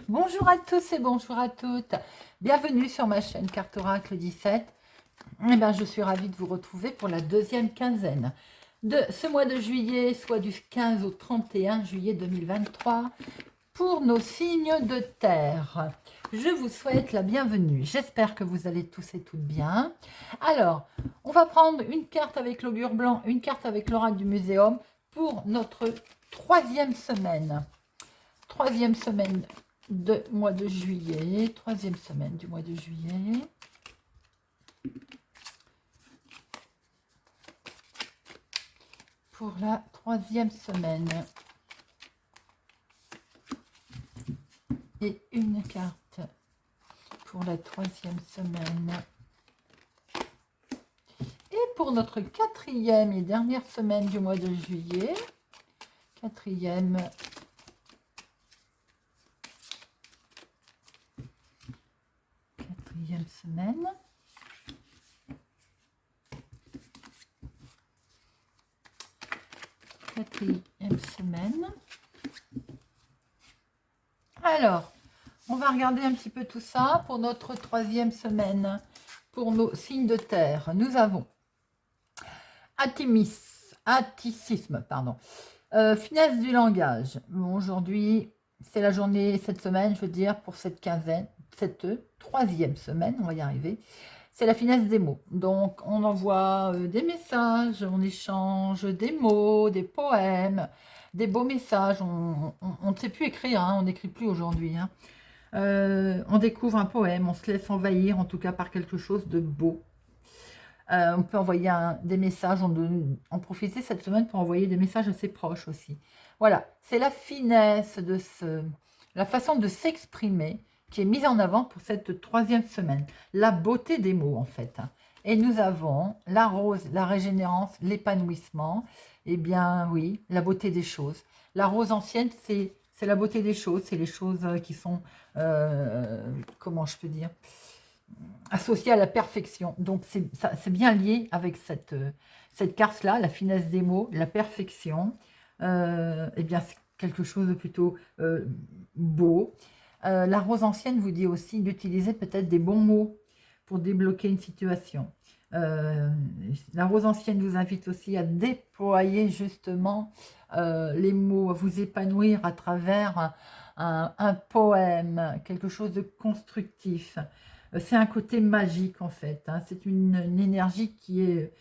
Bonjour à tous et bonjour à toutes. Bienvenue sur ma chaîne Carte Oracle 17. Je suis ravie de vous retrouver pour la deuxième quinzaine de ce mois de juillet, soit du 15 au 31 juillet 2023, pour nos signes de terre. Je vous souhaite la bienvenue. J'espère que vous allez tous et toutes bien. Alors, on va prendre une carte avec l'augure blanc, une carte avec l'oracle du muséum pour notre troisième semaine. Troisième semaine de mois de juillet, troisième semaine du mois de juillet. Pour la troisième semaine. Et une carte pour la troisième semaine. Et pour notre quatrième et dernière semaine du mois de juillet. Quatrième semaine. Quatrième semaine. Alors, on va regarder un petit peu tout ça pour notre troisième semaine, pour nos signes de terre. Nous avons atticisme, finesse du langage. Bon, aujourd'hui, c'est la journée, cette semaine, je veux dire, pour cette quinzaine, cette troisième semaine, on va y arriver. C'est la finesse des mots. Donc, on envoie des messages, on échange des mots, des poèmes, des beaux messages. On ne sait plus écrire, hein, on n'écrit plus aujourd'hui. Hein. On découvre un poème, on se laisse envahir, en tout cas, par quelque chose de beau. On peut envoyer des messages, en profiter cette semaine pour envoyer des messages assez proches aussi. Voilà, c'est la finesse de la façon de s'exprimer qui est mise en avant pour cette troisième semaine. La beauté des mots, en fait. Et nous avons la rose, la régénérance, l'épanouissement. Eh bien, oui, la beauté des choses. La rose ancienne, c'est la beauté des choses. C'est les choses qui sont, comment je peux dire, associées à la perfection. Donc, c'est bien lié avec cette carte-là, la finesse des mots, la perfection. Eh bien, c'est quelque chose de plutôt beau. La rose ancienne vous dit aussi d'utiliser peut-être des bons mots pour débloquer une situation. La rose ancienne vous invite aussi à déployer justement les mots, à vous épanouir à travers un poème, quelque chose de constructif. C'est un côté magique en fait, hein. C'est une énergie qui est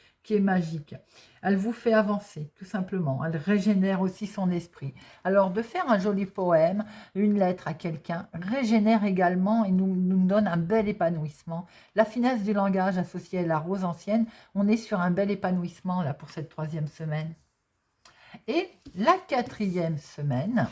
magique. Elle vous fait avancer, tout simplement. Elle régénère aussi son esprit. Alors, de faire un joli poème, une lettre à quelqu'un, régénère également et nous donne un bel épanouissement. La finesse du langage associée à la rose ancienne, on est sur un bel épanouissement là pour cette troisième semaine. Et la quatrième semaine,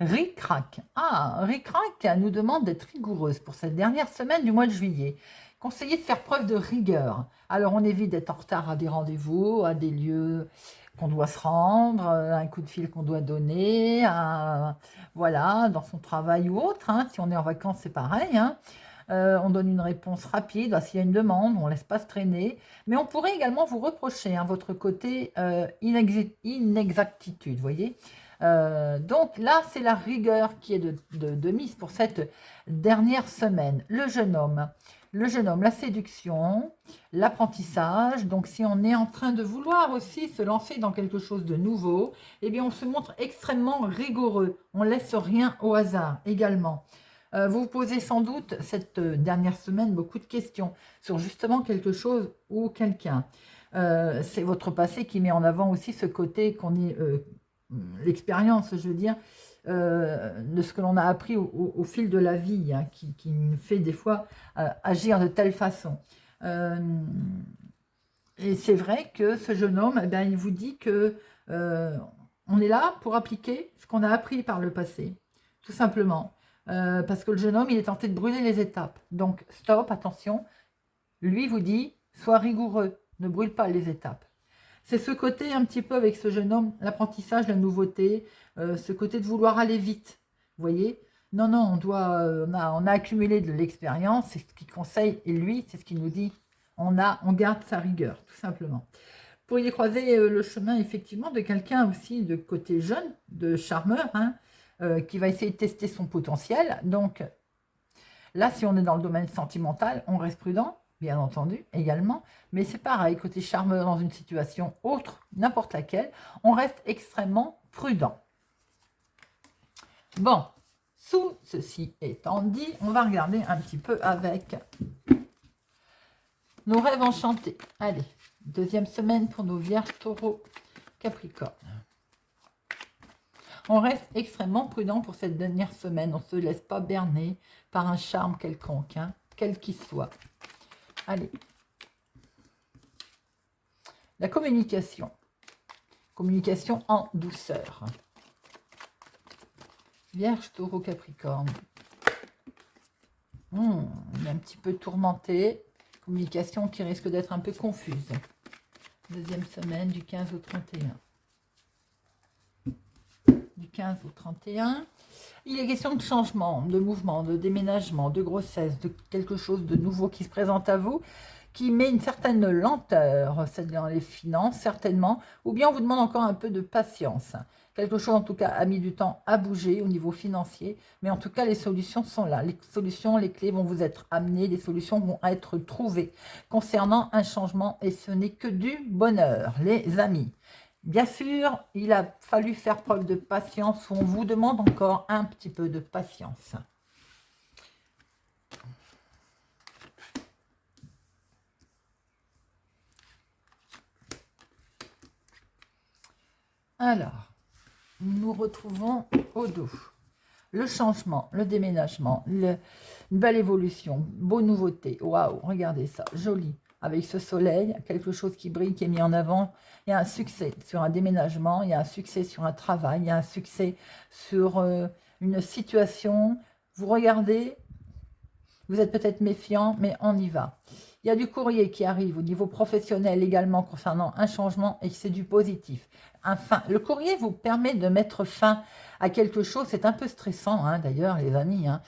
Ric-Rac. Ah, Ric-Rac nous demande d'être rigoureuse pour cette dernière semaine du mois de juillet. Conseillez de faire preuve de rigueur. Alors, on évite d'être en retard à des rendez-vous, à des lieux qu'on doit se rendre, un coup de fil qu'on doit donner, voilà, dans son travail ou autre. Hein. Si on est en vacances, c'est pareil. Hein. On donne une réponse rapide. S'il y a une demande, on ne laisse pas se traîner. Mais on pourrait également vous reprocher votre côté inexactitude, vous voyez. Donc là, c'est la rigueur qui est de mise pour cette dernière semaine. Le jeune homme, la séduction, l'apprentissage. Donc si on est en train de vouloir aussi se lancer dans quelque chose de nouveau, eh bien on se montre extrêmement rigoureux. On ne laisse rien au hasard également. Vous vous posez sans doute cette dernière semaine beaucoup de questions sur justement quelque chose ou quelqu'un. C'est votre passé qui met en avant aussi ce côté qu'on est... l'expérience, je veux dire, de ce que l'on a appris au fil de la vie, hein, qui nous fait des fois agir de telle façon. Et c'est vrai que ce jeune homme, eh bien, il vous dit que on est là pour appliquer ce qu'on a appris par le passé, tout simplement. Parce que le jeune homme, il est tenté de brûler les étapes. Donc, stop, attention. Lui vous dit, sois rigoureux, ne brûle pas les étapes. C'est ce côté un petit peu avec ce jeune homme, l'apprentissage, la nouveauté, ce côté de vouloir aller vite. Vous voyez? Non, non, on a accumulé de l'expérience, c'est ce qu'il conseille, et lui, c'est ce qu'il nous dit. On garde sa rigueur, tout simplement. Vous pourriez croiser le chemin, effectivement, de quelqu'un aussi de côté jeune, de charmeur, hein, qui va essayer de tester son potentiel. Donc, là, si on est dans le domaine sentimental, on reste prudent, bien entendu, également. Mais c'est pareil, côté charmeur dans une situation autre, n'importe laquelle, on reste extrêmement prudent. Bon, sous ceci étant dit, on va regarder un petit peu avec nos rêves enchantés. Allez, deuxième semaine pour nos vierges, taureaux, capricorne. On reste extrêmement prudent pour cette dernière semaine. On ne se laisse pas berner par un charme quelconque, hein, quel qu'il soit. Allez. La communication. Communication en douceur. Vierge, taureau, capricorne. Il est un petit peu tourmenté. Communication qui risque d'être un peu confuse. Deuxième semaine du 15 au 31. Du 15 au 31. Il est question de changement, de mouvement, de déménagement, de grossesse, de quelque chose de nouveau qui se présente à vous, qui met une certaine lenteur, c'est dans les finances certainement, ou bien on vous demande encore un peu de patience. Quelque chose en tout cas a mis du temps à bouger au niveau financier, mais en tout cas les solutions sont là. Les solutions, les clés vont vous être amenées, les solutions vont être trouvées concernant un changement et ce n'est que du bonheur, les amis. Bien sûr, il a fallu faire preuve de patience, on vous demande encore un petit peu de patience. Alors, nous retrouvons au dos le changement, le déménagement, une belle évolution, beau nouveauté. Waouh, regardez ça, joli. Avec ce soleil, quelque chose qui brille, qui est mis en avant. Il y a un succès sur un déménagement, il y a un succès sur un travail, il y a un succès sur une situation. Vous regardez, vous êtes peut-être méfiant, mais on y va. Il y a du courrier qui arrive au niveau professionnel également concernant un changement et c'est du positif. Enfin, le courrier vous permet de mettre fin à quelque chose. C'est un peu stressant, hein, d'ailleurs, les amis. Hein.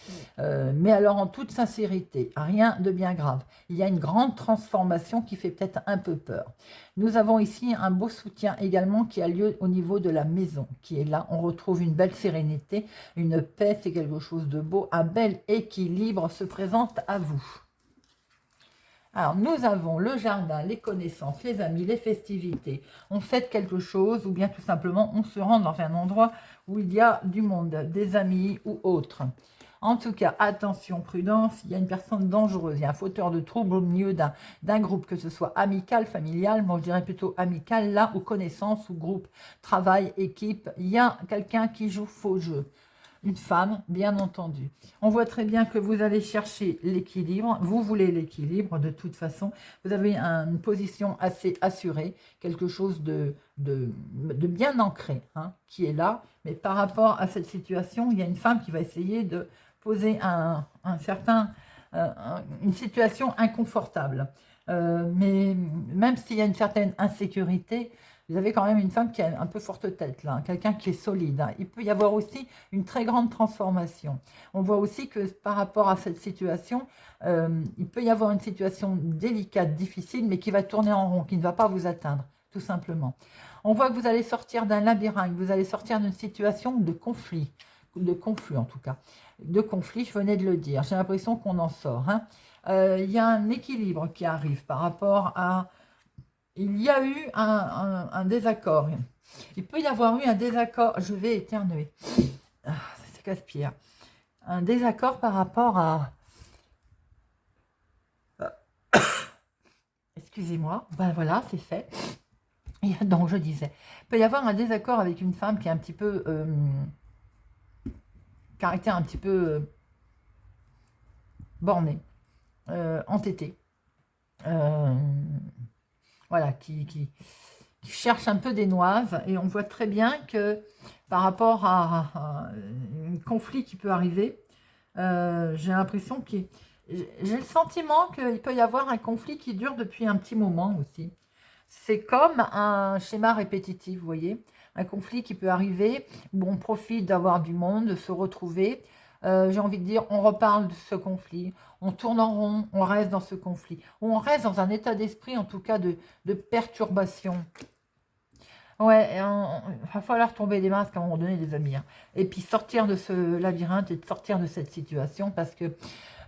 Mais alors, en toute sincérité, rien de bien grave. Il y a une grande transformation qui fait peut-être un peu peur. Nous avons ici un beau soutien également qui a lieu au niveau de la maison, qui est là. On retrouve une belle sérénité, une paix, c'est quelque chose de beau. Un bel équilibre se présente à vous. Alors, nous avons le jardin, les connaissances, les amis, les festivités. On fête quelque chose ou bien tout simplement, on se rend dans un endroit où il y a du monde, des amis ou autres. En tout cas, attention, prudence, il y a une personne dangereuse, il y a un fauteur de troubles au milieu d'un groupe, que ce soit amical, familial, moi je dirais plutôt amical, là, ou connaissance, ou groupe, travail, équipe. Il y a quelqu'un qui joue faux jeu. Une femme, bien entendu. On voit très bien que vous allez chercher l'équilibre. Vous voulez l'équilibre de toute façon. Vous avez une position assez assurée, quelque chose de bien ancré hein, qui est là. Mais par rapport à cette situation, il y a une femme qui va essayer de poser une situation inconfortable. Mais même s'il y a une certaine insécurité, vous avez quand même une femme qui a un peu forte tête, là, quelqu'un qui est solide. Hein. Il peut y avoir aussi une très grande transformation. On voit aussi que par rapport à cette situation, il peut y avoir une situation délicate, difficile, mais qui va tourner en rond, qui ne va pas vous atteindre, tout simplement. On voit que vous allez sortir d'un labyrinthe, vous allez sortir d'une situation de conflit en tout cas. De conflit, je venais de le dire. J'ai l'impression qu'on en sort. Hein. Il y a un équilibre qui arrive par rapport à... Il y a eu un désaccord. Il peut y avoir eu un désaccord. Je vais éternuer. Ah, c'est casse-pierre. Un désaccord par rapport à... Excusez-moi. Ben voilà, c'est fait. Et donc, je disais. Il peut y avoir un désaccord avec une femme qui est un petit peu... caractère un petit peu borné. Entêté. Voilà, qui cherche un peu des noises. Et on voit très bien que par rapport à un conflit qui peut arriver, j'ai l'impression j'ai le sentiment qu'il peut y avoir un conflit qui dure depuis un petit moment aussi. c'est comme un schéma répétitif, vous voyez, un conflit qui peut arriver, où on profite d'avoir du monde, de se retrouver. J'ai envie de dire, on reparle de ce conflit, on tourne en rond, on reste dans ce conflit, ou on reste dans un état d'esprit, en tout cas, de perturbation. Ouais, il va falloir tomber des masques à un moment donné, les amis, hein. Et puis sortir de ce labyrinthe et de sortir de cette situation, parce que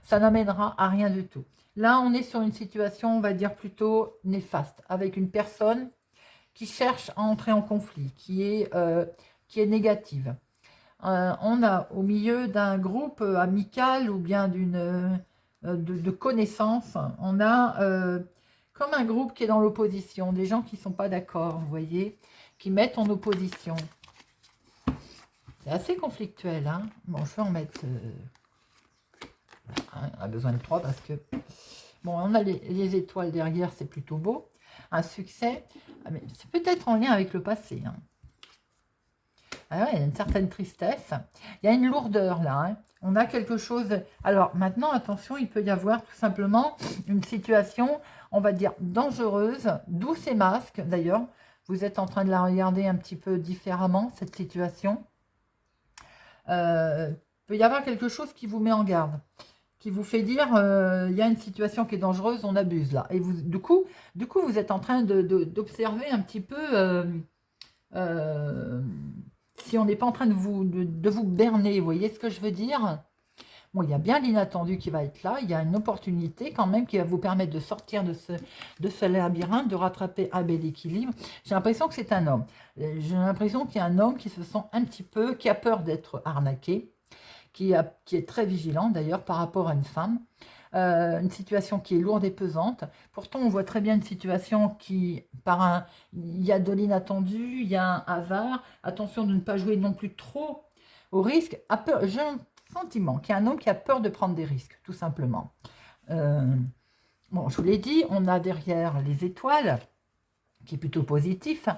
ça n'amènera à rien du tout. Là, on est sur une situation, on va dire, plutôt néfaste, avec une personne qui cherche à entrer en conflit, qui est négative. On a au milieu d'un groupe amical ou bien de connaissances, on a comme un groupe qui est dans l'opposition, des gens qui ne sont pas d'accord, vous voyez, qui mettent en opposition. C'est assez conflictuel, hein. Bon, je vais en mettre... on a besoin de 3 parce que... Bon, on a les étoiles derrière, c'est plutôt beau. Un succès, mais c'est peut-être en lien avec le passé, hein. Ah ouais, il y a une certaine tristesse. Il y a une lourdeur là, hein. On a quelque chose... Alors maintenant, attention, il peut y avoir tout simplement une situation, on va dire, dangereuse, d'où ces masques d'ailleurs. Vous êtes en train de la regarder un petit peu différemment, cette situation. Il peut y avoir quelque chose qui vous met en garde, qui vous fait dire, il y a une situation qui est dangereuse, on abuse là. Et vous, du coup vous êtes en train d'observer un petit peu... si on n'est pas en train de vous berner, vous voyez ce que je veux dire? Bon, il y a bien l'inattendu qui va être là, il y a une opportunité quand même qui va vous permettre de sortir de ce labyrinthe, de rattraper un bel équilibre. J'ai l'impression que c'est un homme. J'ai l'impression qu'il y a un homme qui se sent un petit peu, qui a peur d'être arnaqué, qui est très vigilant d'ailleurs par rapport à une femme. Une situation qui est lourde et pesante. Pourtant, on voit très bien une situation qui, il y a de l'inattendu, il y a un hasard. Attention de ne pas jouer non plus trop au risque. J'ai un sentiment qu'il y a un homme qui a peur de prendre des risques, tout simplement. Bon, je vous l'ai dit, on a derrière les étoiles, qui est plutôt positif.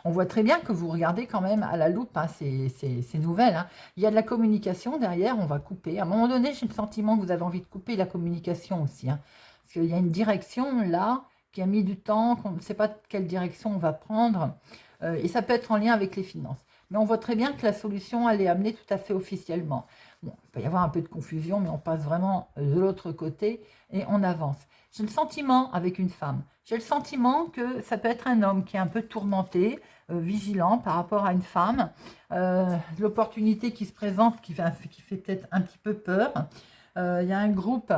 On voit très bien que vous regardez quand même à la loupe, hein, ces nouvelles, hein. Il y a de la communication derrière, on va couper. À un moment donné, j'ai le sentiment que vous avez envie de couper la communication aussi, hein, parce qu'il y a une direction là qui a mis du temps, qu'on ne sait pas quelle direction on va prendre, et ça peut être en lien avec les finances. Mais on voit très bien que la solution, elle est amenée tout à fait officiellement. Bon, il peut y avoir un peu de confusion, mais on passe vraiment de l'autre côté et on avance. J'ai le sentiment avec une femme, j'ai le sentiment que ça peut être un homme qui est un peu tourmenté, vigilant par rapport à une femme, l'opportunité qui se présente, qui fait peut-être un petit peu peur. Il y a un groupe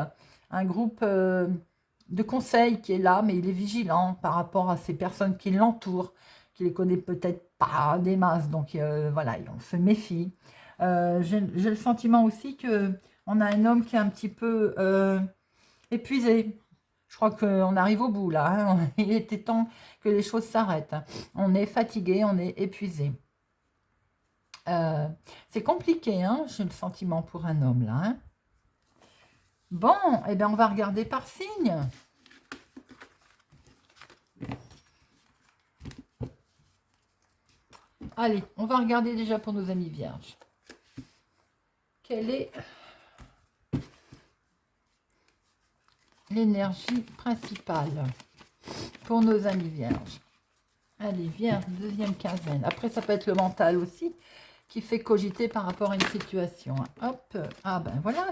de conseil qui est là, mais il est vigilant par rapport à ces personnes qui l'entourent, qui les connaît peut-être pas des masses, donc voilà, on se méfie. J'ai le sentiment aussi que on a un homme qui est un petit peu épuisé. Je crois qu'on arrive au bout là, hein. Il était temps que les choses s'arrêtent. On est fatigué, on est épuisé. C'est compliqué, hein, j'ai le sentiment pour un homme là, hein. Bon, eh bien on va regarder par signe. Allez, on va regarder déjà pour nos amis vierges. Quelle est l'énergie principale pour nos amis vierges? Allez, vierge, deuxième quinzaine. Après, ça peut être le mental aussi, qui fait cogiter par rapport à une situation. Hop, ah ben voilà,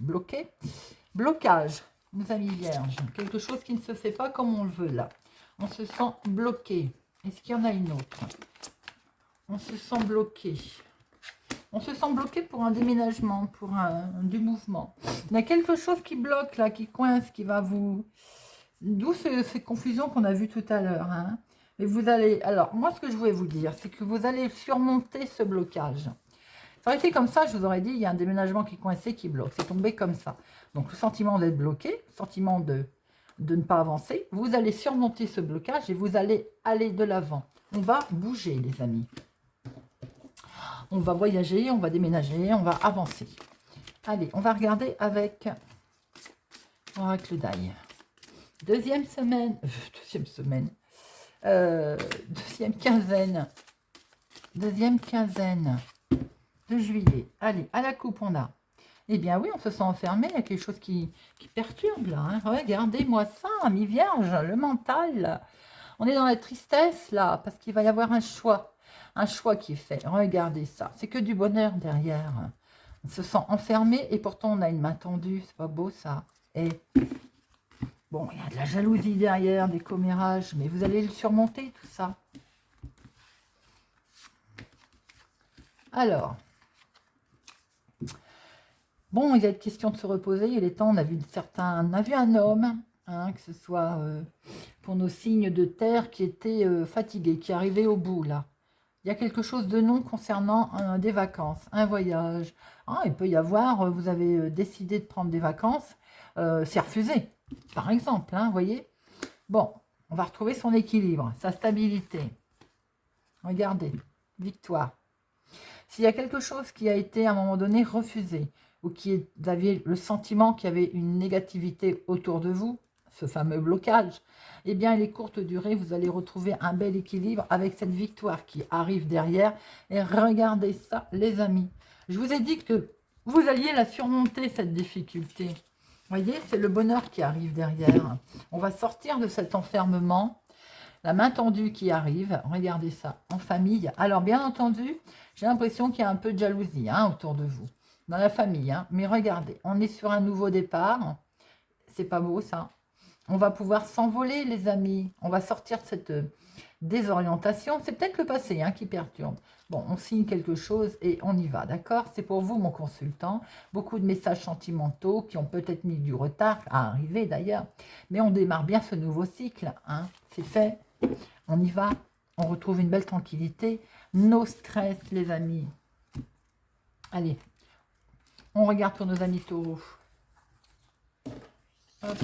bloqué. Blocage, nos amis vierges. Quelque chose qui ne se fait pas comme on le veut là. On se sent bloqué. Est-ce qu'il y en a une autre? On se sent bloqué. On se sent bloqué pour un déménagement, pour du mouvement. Il y a quelque chose qui bloque là, qui coince, qui va vous... D'où ces confusions qu'on a vues tout à l'heure, hein. Et vous allez... Alors, moi, ce que je voulais vous dire, c'est que vous allez surmonter ce blocage. Ça aurait été comme ça, je vous aurais dit, il y a un déménagement qui coinçait, qui bloque. C'est tombé comme ça. Donc, le sentiment d'être bloqué, le sentiment de ne pas avancer, vous allez surmonter ce blocage et vous allez aller de l'avant. On va bouger, les amis. On va voyager, on va déménager, on va avancer. Allez, on va regarder avec Oracle Die. Deuxième quinzaine, deuxième quinzaine de juillet. Allez, à la coupe, on a. Eh bien oui, on se sent enfermé, il y a quelque chose qui perturbe là, hein. Regardez-moi ça, mi-vierge, le mental. On est dans la tristesse, là, parce qu'il va y avoir un choix qui est fait. Regardez ça, c'est que du bonheur derrière. On se sent enfermé et pourtant on a une main tendue, c'est pas beau ça. Et bon, il y a de la jalousie derrière, des commérages, mais vous allez le surmonter tout ça. Alors, bon, il y a une question de se reposer, il est temps, on a vu un homme, hein, que ce soit pour nos signes de terre qui était fatigué, qui arrivait au bout là. Il y a quelque chose de non concernant des vacances, un voyage. Ah, il peut y avoir, vous avez décidé de prendre des vacances, c'est refusé, par exemple, hein, vous voyez. Bon, on va retrouver son équilibre, sa stabilité. Regardez, victoire. S'il y a quelque chose qui a été à un moment donné refusé, ou vous aviez le sentiment qu'il y avait une négativité autour de vous, ce fameux blocage, eh bien, il est courte durée, vous allez retrouver un bel équilibre avec cette victoire qui arrive derrière. Et regardez ça, les amis. Je vous ai dit que vous alliez la surmonter, cette difficulté. Vous voyez, c'est le bonheur qui arrive derrière. On va sortir de cet enfermement. La main tendue qui arrive, regardez ça, en famille. Alors, bien entendu, j'ai l'impression qu'il y a un peu de jalousie hein, autour de vous, dans la famille. Hein. Mais regardez, on est sur un nouveau départ. C'est pas beau, ça. On va pouvoir s'envoler, les amis. On va sortir de cette désorientation. C'est peut-être le passé hein, qui perturbe. Bon, on signe quelque chose et on y va, d'accord? C'est pour vous, mon consultant. Beaucoup de messages sentimentaux qui ont peut-être mis du retard à arriver, d'ailleurs. Mais on démarre bien ce nouveau cycle. Hein. C'est fait. On y va. On retrouve une belle tranquillité. No stress, les amis. Allez. On regarde pour nos amis taureaux. Hop.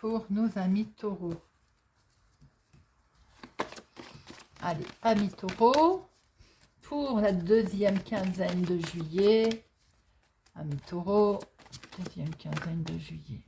Pour nos amis taureaux. Allez, amis taureaux, pour la deuxième quinzaine de juillet. Amis taureaux, deuxième quinzaine de juillet.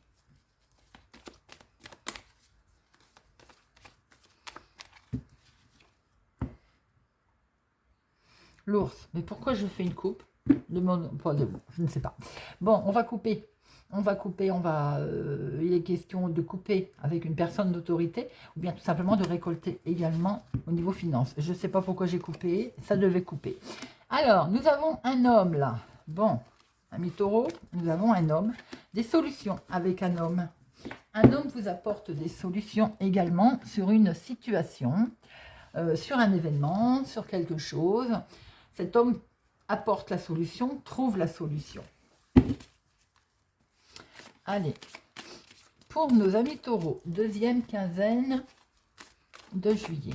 L'ours, mais pourquoi je fais une coupe? Je ne sais pas. Bon, on va couper. Il est question de couper avec une personne d'autorité ou bien tout simplement de récolter également au niveau finance. Je ne sais pas pourquoi j'ai coupé, ça devait couper. Alors, nous avons un homme là. Bon, amis taureaux, nous avons un homme. Des solutions avec un homme. Un homme vous apporte des solutions également sur une situation, sur un événement, sur quelque chose. Cet homme apporte la solution, trouve la solution. Allez, pour nos amis taureaux, deuxième quinzaine de juillet.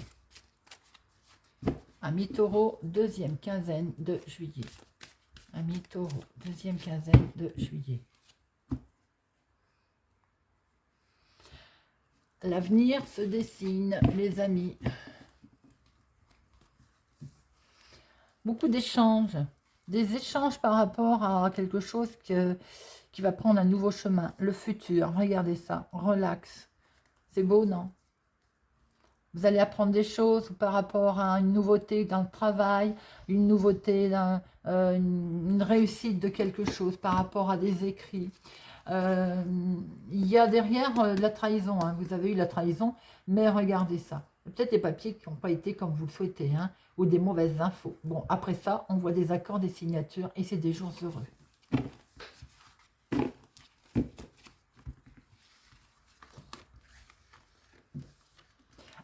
Amis taureaux, deuxième quinzaine de juillet. Amis taureaux, deuxième quinzaine de juillet. L'avenir se dessine, les amis. Beaucoup d'échanges. Des échanges par rapport à quelque chose qui va prendre un nouveau chemin. Le futur, regardez ça, relax. C'est beau, non? Vous allez apprendre des choses par rapport à une nouveauté dans le travail, une nouveauté, une réussite de quelque chose par rapport à des écrits. Il y a derrière de la trahison, hein. Vous avez eu la trahison, mais regardez ça. Peut-être des papiers qui n'ont pas été comme vous le souhaitez, hein, ou des mauvaises infos. Bon, après ça, on voit des accords, des signatures, et c'est des jours heureux.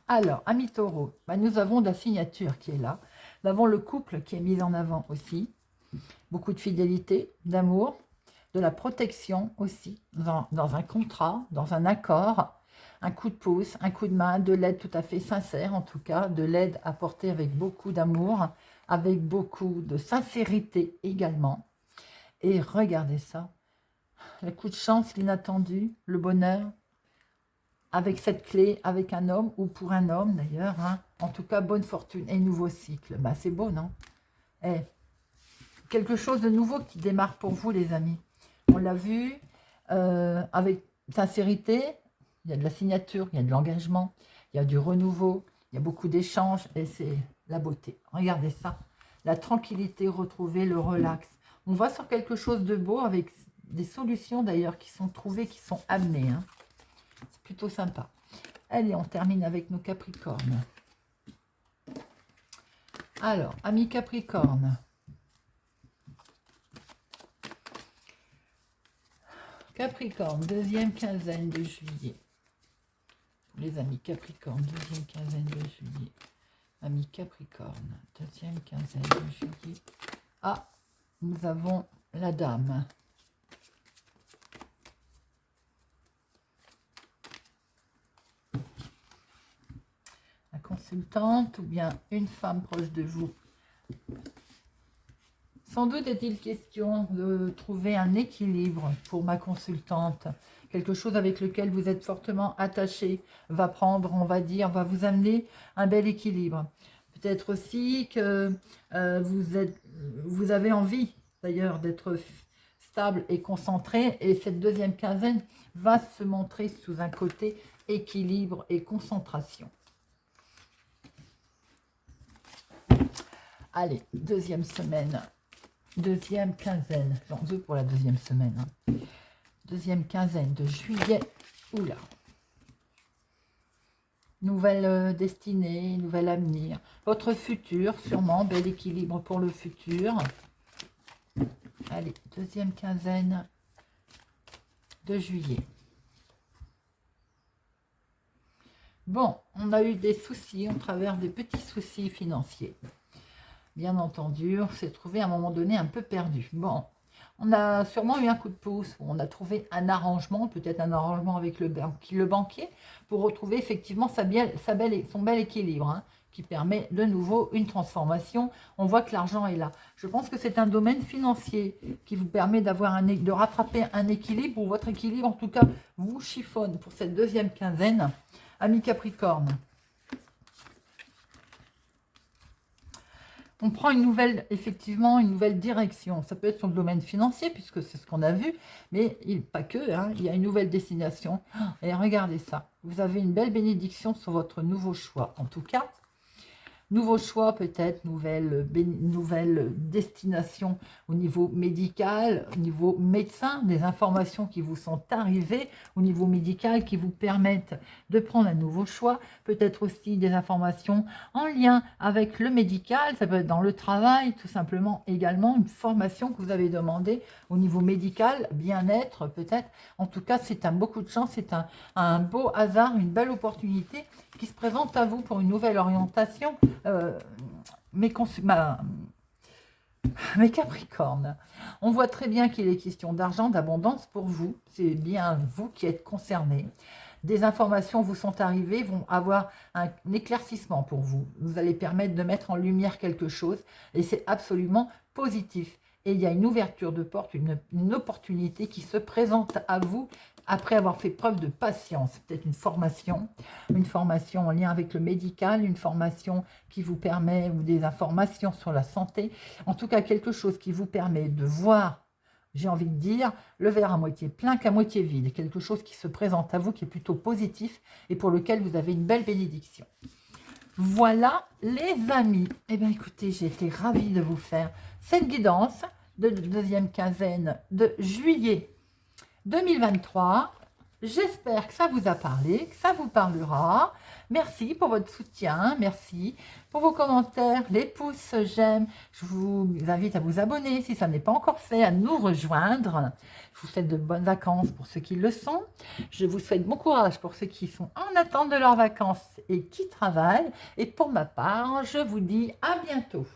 Alors, amis taureaux, nous avons la signature qui est là. Nous avons le couple qui est mis en avant aussi. Beaucoup de fidélité, d'amour, de la protection aussi, dans un contrat, dans un accord, un coup de pouce, un coup de main, de l'aide tout à fait sincère en tout cas, de l'aide apportée avec beaucoup d'amour, avec beaucoup de sincérité également. Et regardez ça, le coup de chance, l'inattendu, le bonheur, avec cette clé, avec un homme, ou pour un homme d'ailleurs, hein. En tout cas, bonne fortune et nouveau cycle. C'est beau, non? Quelque chose de nouveau qui démarre pour vous, les amis. On l'a vu, avec sincérité, il y a de la signature, il y a de l'engagement, il y a du renouveau, il y a beaucoup d'échanges, et c'est la beauté. Regardez ça, la tranquillité retrouvée, le relax. On va sur quelque chose de beau, avec des solutions d'ailleurs qui sont trouvées, qui sont amenées, hein. C'est plutôt sympa. Allez, on termine avec nos Capricornes. Alors, amis Capricorne. Capricorne, deuxième quinzaine de juillet. Les amis Capricorne, deuxième quinzaine de juillet. Amis Capricorne, deuxième quinzaine de juillet. Ah, nous avons la dame. La consultante ou bien une femme proche de vous. Sans doute est-il question de trouver un équilibre pour ma consultante. Quelque chose avec lequel vous êtes fortement attaché va prendre, on va dire, va vous amener un bel équilibre. Peut-être aussi que vous avez envie d'ailleurs d'être stable et concentré. Et cette deuxième quinzaine va se montrer sous un côté équilibre et concentration. Allez, deuxième semaine. Deuxième quinzaine, j'en veux pour la deuxième semaine. Hein. Deuxième quinzaine de juillet. Oula. Nouvelle destinée, nouvel avenir. Votre futur, sûrement, bel équilibre pour le futur. Allez, deuxième quinzaine de juillet. Bon, on a eu des soucis, on traverse des petits soucis financiers. Bien entendu, on s'est trouvé à un moment donné un peu perdu. Bon, on a sûrement eu un coup de pouce. On a trouvé un arrangement, peut-être un arrangement avec le banquier, pour retrouver effectivement son bel équilibre, hein, qui permet de nouveau une transformation. On voit que l'argent est là. Je pense que c'est un domaine financier qui vous permet de rattraper un équilibre, ou votre équilibre en tout cas vous chiffonne pour cette deuxième quinzaine. Amis Capricorne. On prend effectivement une nouvelle direction. Ça peut être sur le domaine financier, puisque c'est ce qu'on a vu, mais pas que, hein, il y a une nouvelle destination. Et regardez ça, vous avez une belle bénédiction sur votre nouveau choix. En tout cas, nouveau choix peut-être, nouvelle destination au niveau médical, au niveau médecin, des informations qui vous sont arrivées au niveau médical qui vous permettent de prendre un nouveau choix. Peut-être aussi des informations en lien avec le médical, ça peut être dans le travail, tout simplement également une formation que vous avez demandée au niveau médical, bien-être peut-être. En tout cas, c'est beaucoup de chance, c'est un beau hasard, une belle opportunité qui se présente à vous pour une nouvelle orientation. Mes Capricornes, on voit très bien qu'il est question d'argent, d'abondance pour vous. C'est bien vous qui êtes concernés. Des informations vous sont arrivées, vont avoir un éclaircissement pour vous. Vous allez permettre de mettre en lumière quelque chose et c'est absolument positif. Et il y a une ouverture de porte, une opportunité qui se présente à vous après avoir fait preuve de patience. Peut-être une formation en lien avec le médical, une formation qui vous permet, ou des informations sur la santé. En tout cas, quelque chose qui vous permet de voir, j'ai envie de dire, le verre à moitié plein qu'à moitié vide. Quelque chose qui se présente à vous, qui est plutôt positif et pour lequel vous avez une belle bénédiction. Voilà les amis. Eh bien écoutez, j'ai été ravie de vous faire cette guidance de deuxième quinzaine de juillet 2023. J'espère que ça vous a parlé, que ça vous parlera. Merci pour votre soutien, merci pour vos commentaires, les pouces, j'aime. Je vous invite à vous abonner si ça n'est pas encore fait, à nous rejoindre. Je vous souhaite de bonnes vacances pour ceux qui le sont. Je vous souhaite bon courage pour ceux qui sont en attente de leurs vacances et qui travaillent. Et pour ma part, je vous dis à bientôt.